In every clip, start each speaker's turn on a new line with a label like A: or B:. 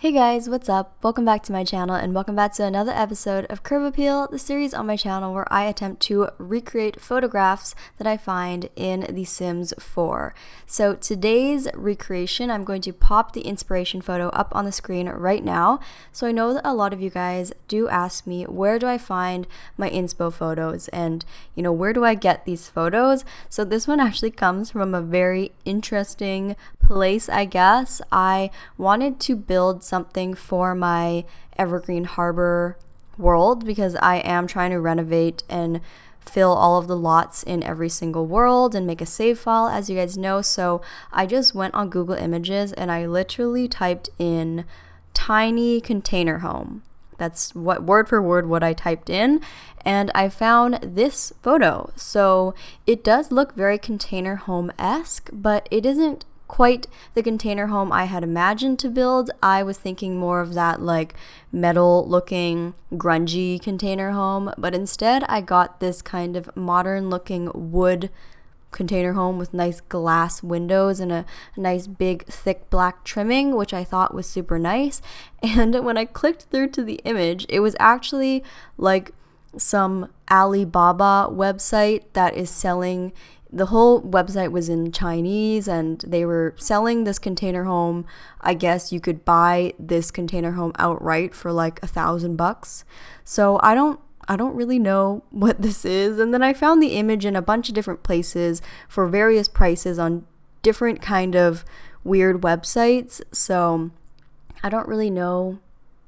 A: Hey guys, what's up? Welcome back to my channel and welcome back to another episode of Curve Appeal, the series on my channel where I attempt to recreate photographs that I find in The Sims 4. So today's recreation, I'm going to pop the inspiration photo up on the screen right now. So I know that a lot of you guys do ask me, where do I find my inspo photos and, where do I get these photos? So this one actually comes from a very interesting place, I guess. I wanted to build something for my Evergreen Harbor world because I am trying to renovate and fill all of the lots in every single world and make a save file, as you guys know. So I just went on Google Images and I literally typed in tiny container home. That's what word for word what I typed in, and I found this photo. So it does look very container home-esque, but it isn't quite the container home I had imagined to build. I was thinking more of that like metal looking grungy container home, but instead I got this kind of modern looking wood container home with nice glass windows and a nice big thick black trimming, which I thought was super nice. And when I clicked through to the image, it was actually like some Alibaba website that is selling. The whole website was in Chinese and they were selling this container home. I guess you could buy this container home outright for like $1,000. So I don't really know what this is. And then I found the image in a bunch of different places for various prices on different kind of weird websites. So I don't really know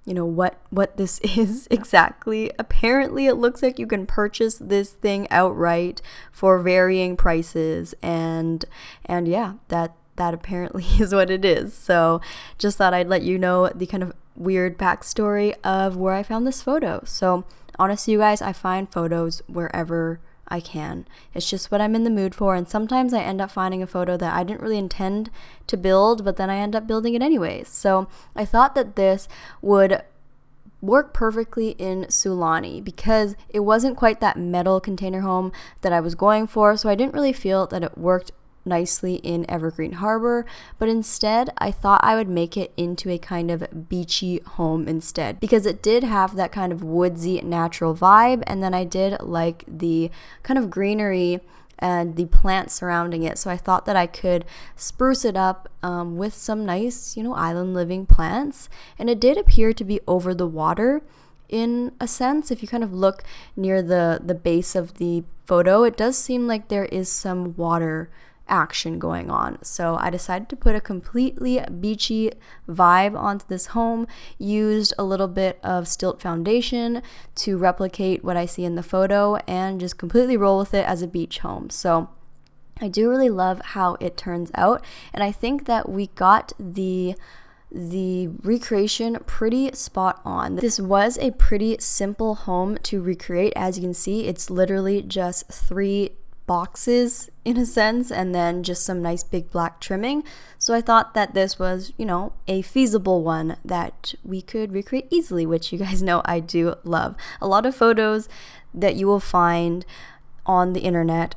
A: what this is exactly. Apparently it looks like you can purchase this thing outright for varying prices, and yeah, that apparently is what it is. So just thought I'd let you know the kind of weird backstory of where I found this photo. So honestly, you guys, I find photos wherever I can. It's just what I'm in the mood for, and sometimes I end up finding a photo that I didn't really intend to build, but then I end up building it anyways. So I thought that this would work perfectly in Sulani because it wasn't quite that metal container home that I was going for, so I didn't really feel that it worked nicely in Evergreen Harbor, but instead I thought I would make it into a kind of beachy home instead because it did have that kind of woodsy natural vibe, and then I did like the kind of greenery and the plants surrounding it. So I thought that I could spruce it up with some nice, island living plants, and it did appear to be over the water in a sense. If you kind of look near the base of the photo, it does seem like there is some water action going on. So I decided to put a completely beachy vibe onto this home, used a little bit of stilt foundation to replicate what I see in the photo, and just completely roll with it as a beach home. So I do really love how it turns out, and I think that we got the recreation pretty spot on. This was a pretty simple home to recreate. As you can see, it's literally just 3 boxes in a sense, and then just some nice big black trimming. So I thought that this was, a feasible one that we could recreate easily, which you guys know I do love. A lot of photos that you will find on the internet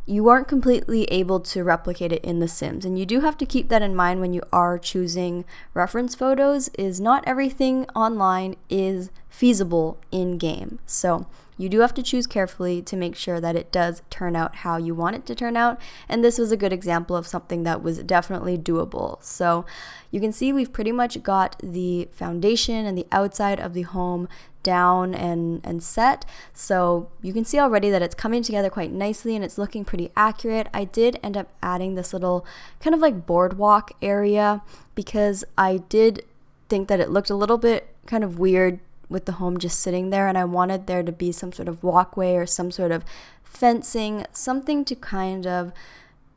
A: you aren't completely able to replicate it in The Sims, and you do have to keep that in mind when you are choosing reference photos, is not everything online is feasible in game. So you do have to choose carefully to make sure that it does turn out how you want it to turn out, and this was a good example of something that was definitely doable. So you can see we've pretty much got the foundation and the outside of the home down and set. So you can see already that it's coming together quite nicely and it's looking pretty accurate. I did end up adding this little kind of like boardwalk area because I did think that it looked a little bit kind of weird with the home just sitting there, and I wanted there to be some sort of walkway or some sort of fencing, something to kind of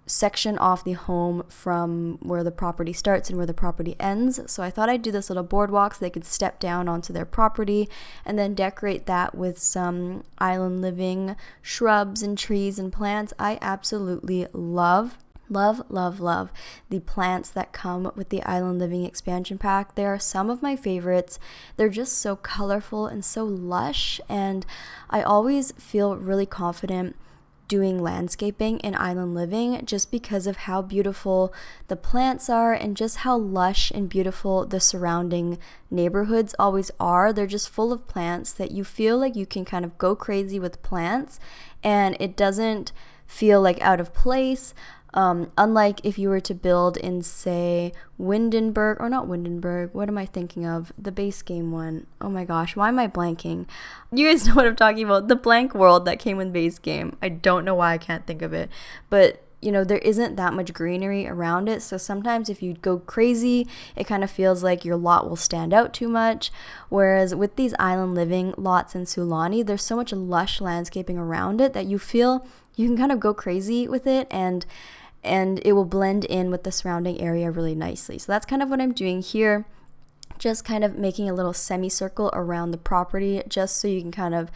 A: section off the home from where the property starts and where the property ends. So I thought I'd do this little boardwalk so they could step down onto their property and then decorate that with some island living shrubs and trees and plants. I absolutely love the plants that come with the Island Living expansion pack. They are some of my favorites. They're just so colorful and so lush, and I always feel really confident doing landscaping in island living just because of how beautiful the plants are and just how lush and beautiful the surrounding neighborhoods always are. They're just full of plants that you feel like you can kind of go crazy with plants, and it doesn't feel like out of place. Unlike if you were to build in, say, Windenburg, or not Windenburg, what am I thinking of? The base game one. Oh my gosh, why am I blanking? You guys know what I'm talking about. The blank world that came with base game. I don't know why I can't think of it. But, you know, there isn't that much greenery around it. So sometimes if you go crazy, it kind of feels like your lot will stand out too much. Whereas with these island living lots in Sulani, there's so much lush landscaping around it that you feel you can kind of go crazy with it, and it will blend in with the surrounding area really nicely. So that's kind of what I'm doing here, just kind of making a little semicircle around the property, just so you can kind of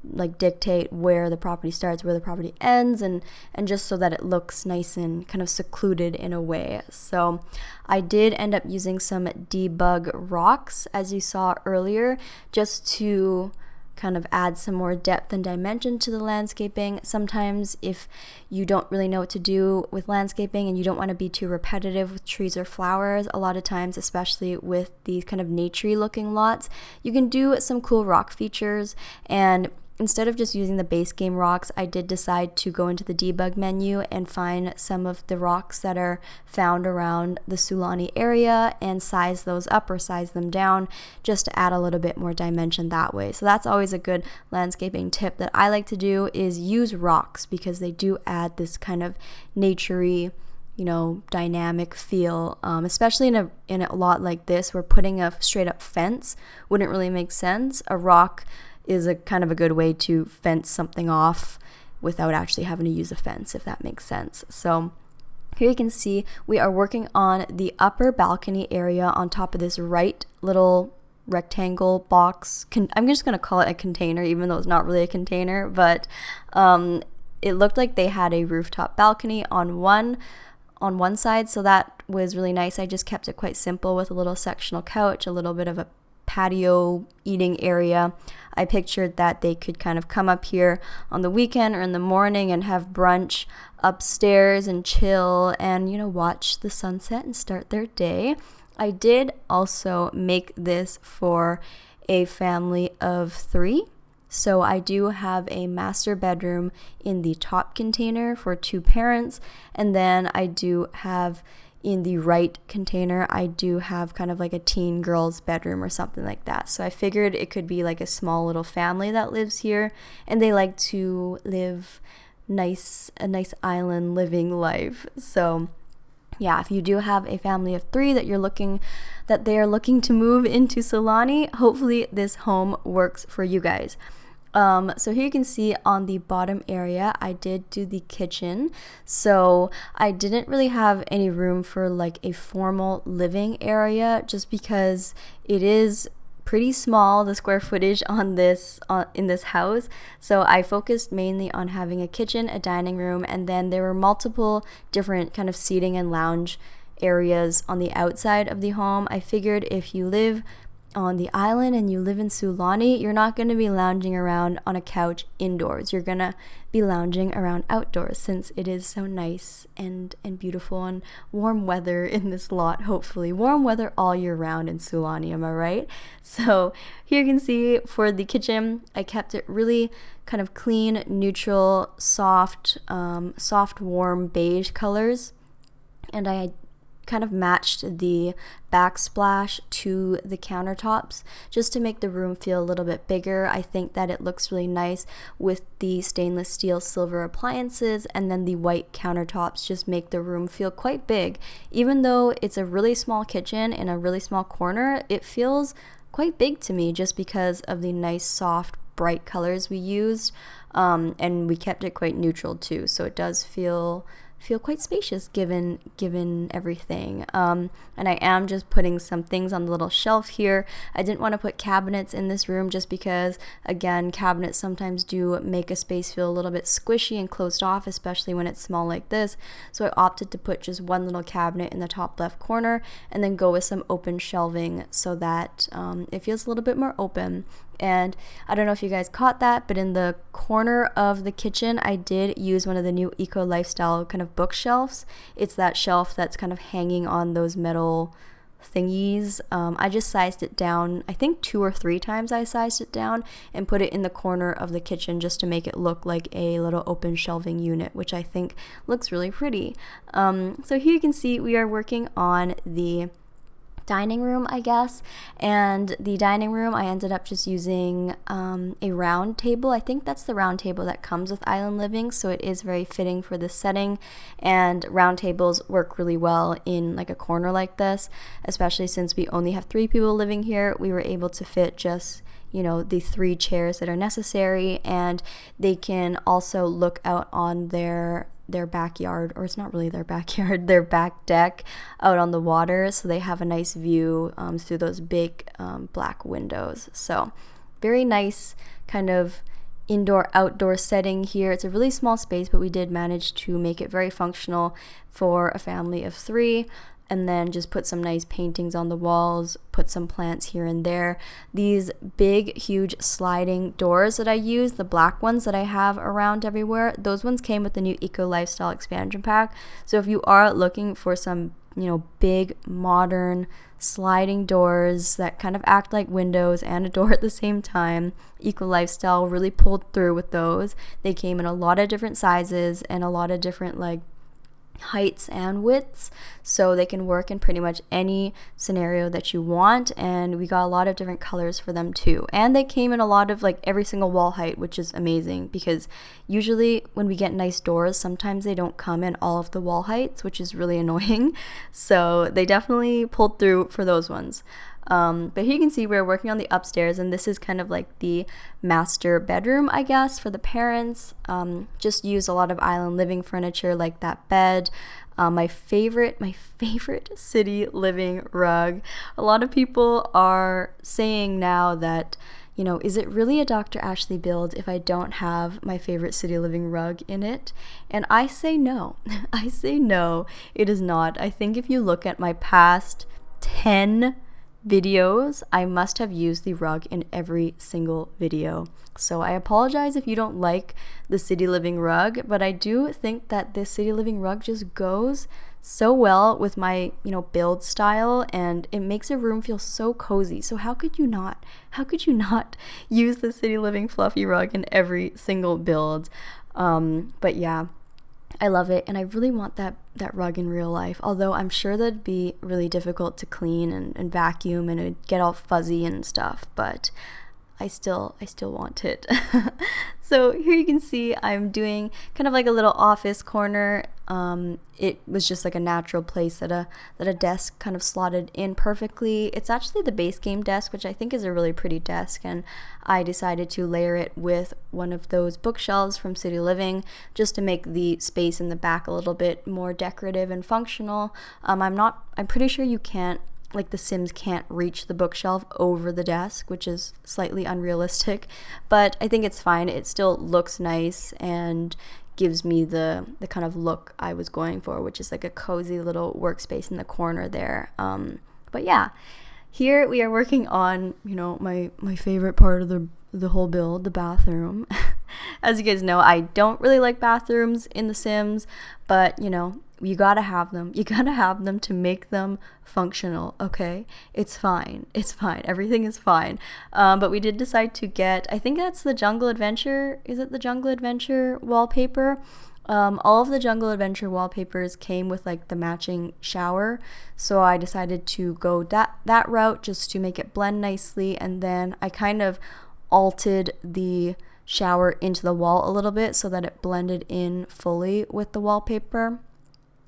A: like dictate where the property starts, where the property ends, and just so that it looks nice and kind of secluded in a way. So I did end up using some debug rocks, as you saw earlier, just to kind of add some more depth and dimension to the landscaping. Sometimes if you don't really know what to do with landscaping and you don't want to be too repetitive with trees or flowers, a lot of times, especially with these kind of naturey looking lots, you can do some cool rock features. And instead of just using the base game rocks, I did decide to go into the debug menu and find some of the rocks that are found around the Sulani area and size those up or size them down, just to add a little bit more dimension that way. So that's always a good landscaping tip that I like to do, is use rocks, because they do add this kind of naturey, you know, dynamic feel, especially in a lot like this where putting a straight up fence wouldn't really make sense. A rock is a kind of a good way to fence something off without actually having to use a fence, if that makes sense. So here you can see we are working on the upper balcony area on top of this right little rectangle box. I'm just going to call it a container, even though it's not really a container, but it looked like they had a rooftop balcony on one side, so that was really nice. I just kept it quite simple with a little sectional couch, a little bit of a patio eating area. I pictured that they could kind of come up here on the weekend or in the morning and have brunch upstairs and chill and, you know, watch the sunset and start their day. I did also make this for a family of 3. So I do have a master bedroom in the top container for 2 parents, and then I do have in the right container, I do have kind of like a teen girl's bedroom or something like that. So I figured it could be like a small little family that lives here, and they like to live a nice island living life. So yeah, if you do have a family of 3 that they are looking to move into Sulani, hopefully this home works for you guys. So here you can see on the bottom area, I did do the kitchen. So I didn't really have any room for like a formal living area, just because it is pretty small, the square footage in this house. So I focused mainly on having a kitchen, a dining room, and then there were multiple different kind of seating and lounge areas on the outside of the home. I figured if you live on the island and you live in Sulani, you're not going to be lounging around on a couch indoors. You're going to be lounging around outdoors, since it is so nice and beautiful and warm weather in this lot. Hopefully warm weather all year round in Sulani, am I right? So here you can see for the kitchen, I kept it really kind of clean, neutral, soft warm beige colors, and I kind of matched the backsplash to the countertops just to make the room feel a little bit bigger. I think that it looks really nice with the stainless steel silver appliances, and then the white countertops just make the room feel quite big. Even though it's a really small kitchen in a really small corner, it feels quite big to me just because of the nice soft bright colors we used, and we kept it quite neutral too, so it does feel quite spacious given everything. And I am just putting some things on the little shelf here. I didn't want to put cabinets in this room just because, again, cabinets sometimes do make a space feel a little bit squishy and closed off, especially when it's small like this. So I opted to put just one little cabinet in the top left corner and then go with some open shelving so that it feels a little bit more open. And I don't know if you guys caught that, but in the corner of the kitchen, I did use one of the new eco lifestyle kind of bookshelves. It's that shelf that's kind of hanging on those metal thingies. I just sized it down, I think 2 or 3 times I sized it down and put it in the corner of the kitchen just to make it look like a little open shelving unit, which I think looks really pretty. So here you can see we are working on the dining room, I guess. And the dining room, I ended up just using a round table. I think that's the round table that comes with Island Living, so it is very fitting for this setting. And round tables work really well in like a corner like this, especially since we only have 3 people living here. We were able to fit just, you know, the 3 chairs that are necessary, and they can also look out on their backyard, or it's not really their backyard, their back deck out on the water, so they have a nice view through those big black windows. So very nice kind of indoor-outdoor setting here. It's a really small space, but we did manage to make it very functional for a family of 3. And then just put some nice paintings on the walls, put some plants here and there. These big, huge sliding doors that I use, the black ones that I have around everywhere, those ones came with the new Eco Lifestyle expansion pack. So if you are looking for some, you know, big, modern, sliding doors that kind of act like windows and a door at the same time, Eco Lifestyle really pulled through with those. They came in a lot of different sizes and a lot of different, like, heights and widths, so they can work in pretty much any scenario that you want. And we got a lot of different colors for them too, and they came in a lot of like every single wall height, which is amazing because usually when we get nice doors, sometimes they don't come in all of the wall heights, which is really annoying. So they definitely pulled through for those ones. But here you can see we're working on the upstairs, and this is kind of like the master bedroom, I guess, for the parents. Just use a lot of Island Living furniture like that bed. My favorite city living rug. A lot of people are saying now that, you know, is it really a Dr. Ashley build if I don't have my favorite city living rug in it? And I say no. I say no, it is not. I think if you look at my past 10 videos, I must have used the rug in every single video. So I apologize if you don't like the city living rug, but I do think that this city living rug just goes so well with my, you know, build style, and it makes a room feel so cozy. So how could you not use the city living fluffy rug in every single build? But yeah, I love it, and I really want that rug in real life, although I'm sure that'd be really difficult to clean and vacuum, and it'd get all fuzzy and stuff, but I still want it. So here you can see I'm doing kind of like a little office corner. It was just like a natural place that a desk kind of slotted in perfectly. It's actually the base game desk, which I think is a really pretty desk, and I decided to layer it with one of those bookshelves from City Living just to make the space in the back a little bit more decorative and functional. I'm pretty sure you can't, like, the Sims can't reach the bookshelf over the desk, which is slightly unrealistic, but I think it's fine. It still looks nice and gives me the kind of look I was going for, which is like a cozy little workspace in the corner there. But yeah, here we are working on, you know, my favorite part of the whole build, the bathroom. As you guys know, I don't really like bathrooms in The Sims, but, you know, you gotta have them. You gotta have them to make them functional, okay? It's fine. It's fine. Everything is fine. But we did decide to get, I think that's the Jungle Adventure. Is it the Jungle Adventure wallpaper? All of the Jungle Adventure wallpapers came with like the matching shower, so I decided to go that route just to make it blend nicely, and then I kind of altered the shower into the wall a little bit so that it blended in fully with the wallpaper.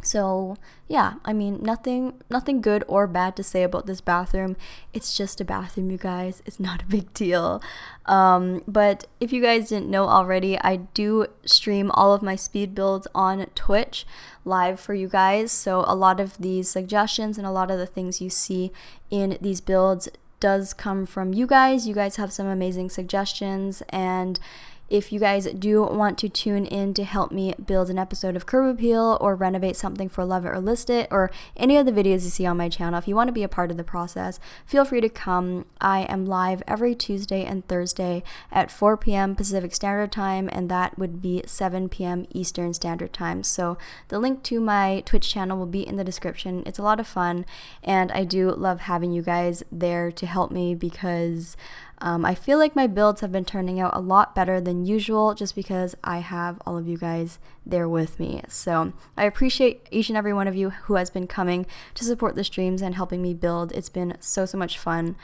A: So yeah, I mean, nothing good or bad to say about this bathroom. It's just a bathroom, you guys. It's not a big deal. But if you guys didn't know already, I do stream all of my speed builds on Twitch live for you guys. So a lot of these suggestions and a lot of the things you see in these builds does come from you guys. You guys have some amazing suggestions, and if you guys do want to tune in to help me build an episode of Curb Appeal or renovate something for Love It or List It, or any of the videos you see on my channel, if you want to be a part of the process, feel free to come. I am live every Tuesday and Thursday at 4 p.m. Pacific Standard Time, and that would be 7 p.m. Eastern Standard Time. So the link to my Twitch channel will be in the description. It's a lot of fun, and I do love having you guys there to help me because I feel like my builds have been turning out a lot better than usual just because I have all of you guys there with me. So I appreciate each and every one of you who has been coming to support the streams and helping me build. It's been so much fun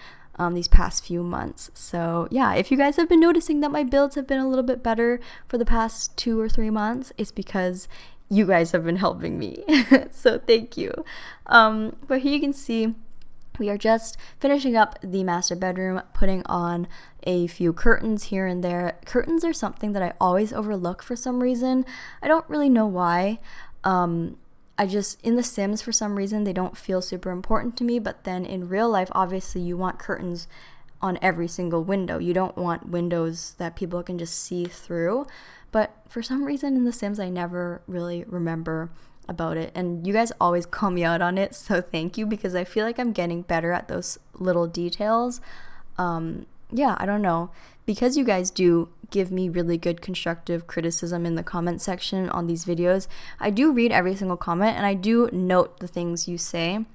A: these past few months. So yeah, if you guys have been noticing that my builds have been a little bit better for the past 2 or 3 months, it's because you guys have been helping me. So thank you. But here you can see we are just finishing up the master bedroom, putting on a few curtains here and there. Curtains are something that I always overlook for some reason. I don't really know why. In The Sims, for some reason, they don't feel super important to me, but then in real life, obviously, you want curtains on every single window. You don't want windows that people can just see through. But for some reason in The Sims, I never really remember about it, and you guys always call me out on it, so thank you, because I feel like I'm getting better at those little details. Yeah, I don't know, because you guys do give me really good constructive criticism in the comment section on these videos. I do read every single comment, and I do note the things you say,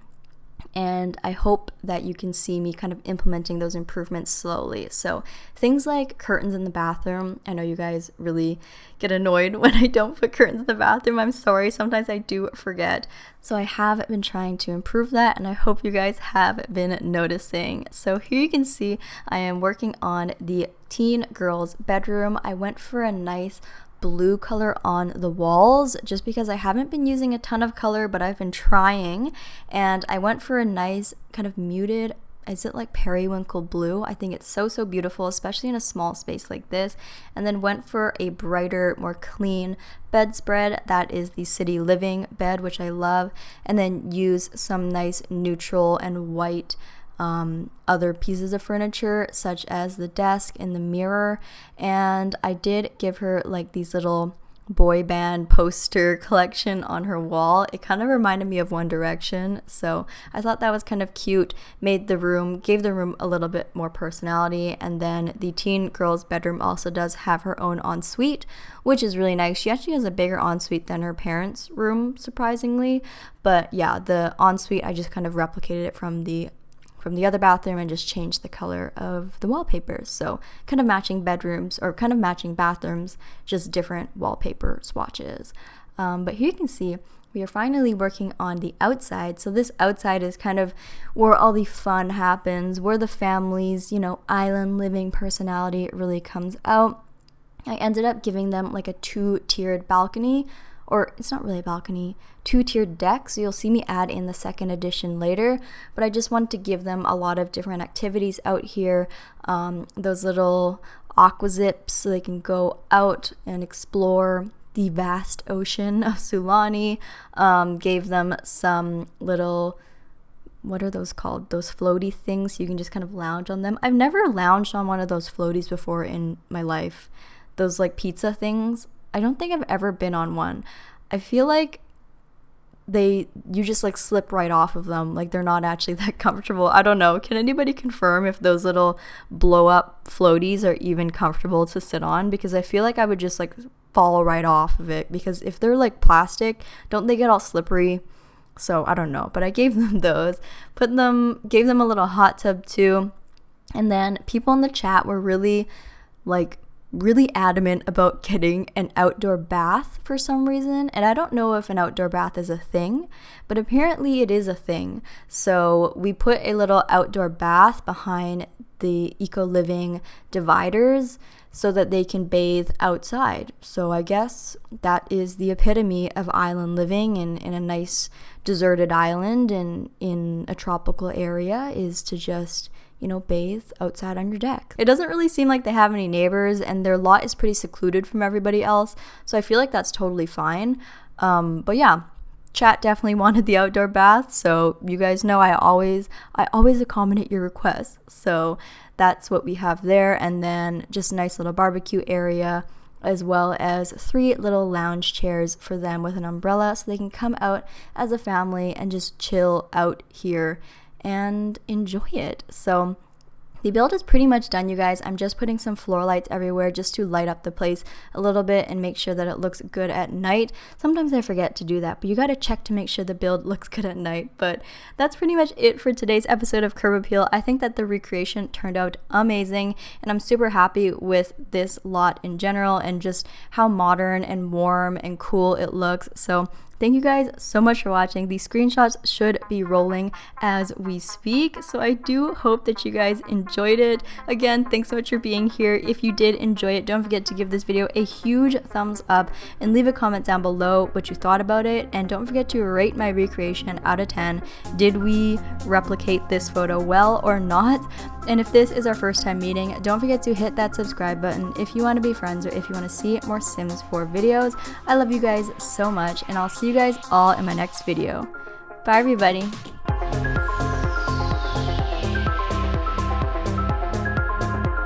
A: and I hope that you can see me kind of implementing those improvements slowly. So things like curtains in the bathroom, I know you guys really get annoyed when I don't put curtains in the bathroom. I'm sorry, sometimes I do forget. So I have been trying to improve that, and I hope you guys have been noticing. So here you can see I am working on the teen girls' bedroom. I went for a nice blue color on the walls just because I haven't been using a ton of color, but I've been trying, and I went for a nice kind of muted, is it like periwinkle blue? I think it's so beautiful, especially in a small space like this. And then went for a brighter, more clean bedspread. That is the City Living bed, which I love, and then use some nice neutral and white other pieces of furniture, such as the desk and the mirror. And I did give her like these little boy band poster collection on her wall. It kind of reminded me of One Direction, so I thought that was kind of cute. Gave the room a little bit more personality. And then the teen girl's bedroom also does have her own ensuite, which is really nice. She actually has a bigger ensuite than her parents' room, surprisingly. But yeah, the ensuite, I just kind of replicated it from the other bathroom and just changed the color of the wallpapers. So kind of matching bedrooms, or kind of matching bathrooms, just different wallpaper swatches. But here you can see we are finally working on the outside. So this outside is kind of where all the fun happens, where the family's, island living personality really comes out. I ended up giving them like a 2-tiered balcony, or it's not really a balcony, 2-tiered deck. So you'll see me add in the second edition later, but I just wanted to give them a lot of different activities out here, those little aqua zips so they can go out and explore the vast ocean of Sulani. Gave them some little, what are those called? Those floaty things, you can just kind of lounge on them. I've never lounged on one of those floaties before in my life. Those like pizza things. I don't think I've ever been on one. I feel like you just like slip right off of them. Like they're not actually that comfortable. I don't know. Can anybody confirm if those little blow up floaties are even comfortable to sit on? Because I feel like I would just like fall right off of it, because if they're like plastic, don't they get all slippery? So I don't know, but I gave them those, gave them a little hot tub too. And then people in the chat were really adamant about getting an outdoor bath for some reason. And I don't know if an outdoor bath is a thing, but apparently it is a thing. So we put a little outdoor bath behind the eco-living dividers so that they can bathe outside. So I guess that is the epitome of island living in a nice deserted island and in a tropical area, is to just bathe outside on your deck. It doesn't really seem like they have any neighbors, and their lot is pretty secluded from everybody else, so I feel like that's totally fine. But yeah, chat definitely wanted the outdoor bath, so you guys know I always accommodate your requests. So that's what we have there, and then just a nice little barbecue area, as well as 3 little lounge chairs for them with an umbrella so they can come out as a family and just chill out here and enjoy it. So the build is pretty much done, you guys. I'm just putting some floor lights everywhere just to light up the place a little bit and make sure that it looks good at night. Sometimes I forget to do that, but you got to check to make sure the build looks good at night. But that's pretty much it for today's episode of Curb Appeal. I think that the recreation turned out amazing, and I'm super happy with this lot in general and just how modern and warm and cool it looks. So thank you guys so much for watching. These screenshots should be rolling as we speak, so I do hope that you guys enjoyed it. Again, thanks so much for being here. If you did enjoy it, don't forget to give this video a huge thumbs up and leave a comment down below what you thought about it, and don't forget to rate my recreation out of 10. Did we replicate this photo well or not? And if this is our first time meeting, don't forget to hit that subscribe button if you want to be friends or if you want to see more Sims 4 videos. I love you guys so much, and I'll see you guys all in my next video. Bye everybody.